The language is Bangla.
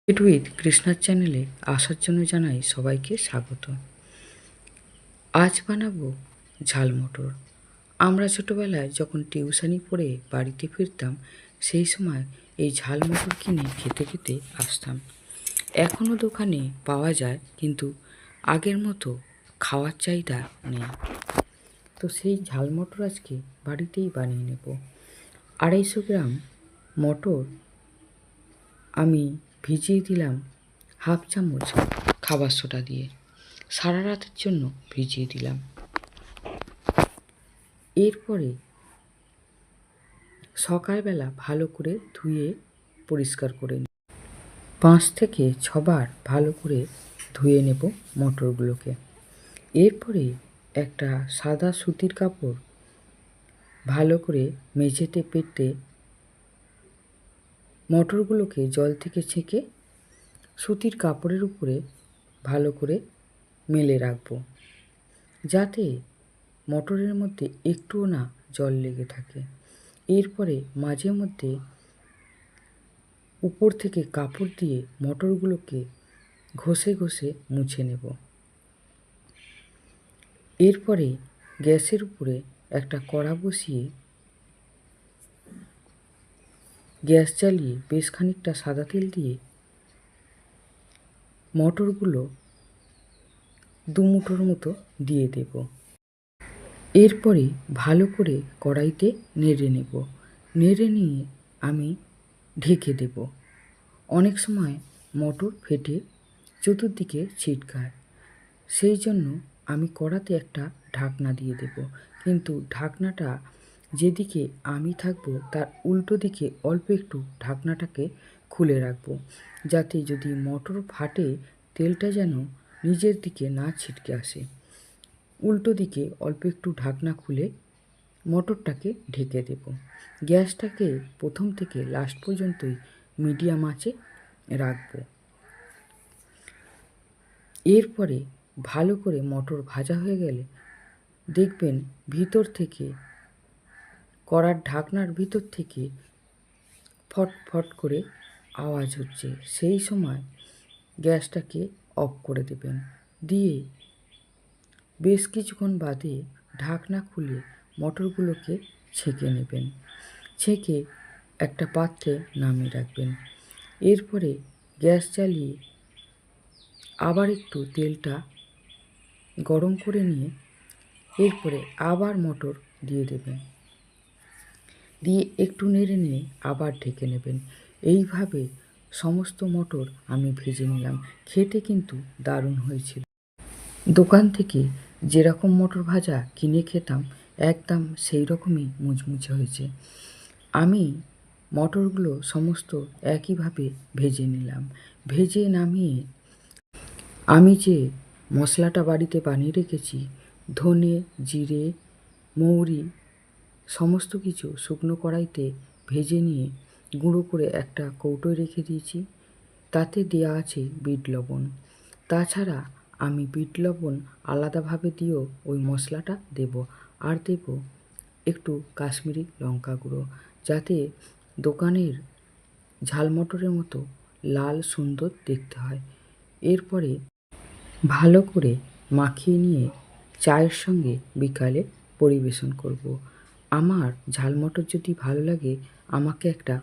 ইট উইথ কৃষ্ণার চ্যানেলে আসার জন্য জানাই সবাইকে স্বাগত। আজ বানাবো ঝাল মটর। আমরা ছোটোবেলায় যখন টিউশনি পড়ে বাড়িতে ফিরতাম সেই সময় এই ঝাল মটর কিনে খেতে খেতে আসতাম। এখনও দোকানে পাওয়া যায়, কিন্তু আগের মতো খাওয়ার চাহিদা নেই। তো সেই ঝাল মটর আজকে বাড়িতেই বানিয়ে নেব। 250 গ্রাম মটর আমি ভিজিয়ে দিলাম হাফ চামচ খাবার সোডা দিয়ে। সারা রাতের জন্য ভিজিয়ে দিলাম। এরপরে সকালবেলা ভালো করে ধুয়ে পরিষ্কার করে নিই। 5 থেকে 6 বার ভালো করে ধুয়ে নেব মটরগুলোকে। এরপরে একটা সাদা সুতির কাপড় ভালো করে মেঝেতে পেতে মটরগুলোকে জল থেকে ছেঁকে সুতির কাপড়ের উপরে ভালো করে মেলে রাখবো, যাতে মটরের মধ্যে একটুও না জল লেগে থাকে। এরপরে মাঝে মধ্যে উপর থেকে কাপড় দিয়ে মটরগুলোকে ঘষে ঘষে মুছে নেব। এরপরে গ্যাসের উপরে একটা কড়া বসিয়ে গ্যাস জ্বালিয়ে বেশ খানিকটা সাদা তেল দিয়ে মটরগুলো 2 মুঠোর মতো দিয়ে দেব। এরপরে ভালো করে কড়াইতে নেড়ে নেব। নেড়ে নিয়ে আমি ঢেকে দেব। অনেক সময় মটর ফেটে চতুর্দিকে ছিটকায়, সেই জন্য আমি কড়াতে একটা ঢাকনা দিয়ে দেব। কিন্তু ঢাকনাটা যেদিকে আমি থাকবো তার উল্টো দিকে অল্প একটু ঢাকনাটাকে খুলে রাখবো, যাতে যদি মটর ফাটে তেলটা যেন নিজের দিকে না ছিটকে আসে। উল্টো দিকে অল্প একটু ঢাকনা খুলে মটরটাকে ঢেকে দেব। গ্যাসটাকে প্রথম থেকে লাস্ট পর্যন্তই মিডিয়াম আঁচে রাখবো। এরপরে ভালো করে মটর ভাজা হয়ে গেলে দেখবেন ভিতর থেকে কড়ার ঢাকনার ভিতর থেকে ফট ফট করে আওয়াজ হচ্ছে। সেই সময় গ্যাসটাকে অফ করে দেবেন। দিয়ে বেশ কিছুক্ষণ বাদে ঢাকনা খুলে মটরগুলোকে ছেঁকে নেবেন। ছেঁকে একটা পাত্রে নামিয়ে রাখবেন। এরপরে গ্যাস জ্বালিয়ে আবার একটু তেলটা গরম করে নিয়ে এরপরে আবার মটর দিয়ে দেবেন। দিয়ে একটু নেড়ে নিয়ে আবার ঢেকে নেবেন। এইভাবে সমস্ত মটর আমি ভেজে নিলাম। খেতে কিন্তু দারুণ হয়েছিল। দোকান থেকে যেরকম মটর ভাজা কিনে খেতাম একদম সেই রকমই মুচমুচে হয়েছে। আমি মটরগুলো সমস্ত একইভাবে ভেজে নিলাম। ভেজে নামিয়ে আমি যে মশলাটা বাড়িতে বানিয়ে রেখেছি, ধনে, জিরে, মৌরি সমস্ত কিছু শুকনো কড়াইতে ভেজে নিয়ে গুঁড়ো করে একটা কৌটোয় রেখে দিয়েছি। তাতে দেওয়া আছে বিট লবণ। তাছাড়া আমি বিট লবণ আলাদাভাবে দিয়েও ওই মশলাটা দেব। আর দেব একটু কাশ্মীরি লঙ্কা গুঁড়ো, যাতে দোকানের ঝাল মটরের মতো লাল সুন্দর দেখতে হয়। এরপরে ভালো করে মাখিয়ে নিয়ে চায়ের সঙ্গে বিকালে পরিবেশন করব। আমার ঝাল মটর যদি ভালো লাগে আমাকে একটা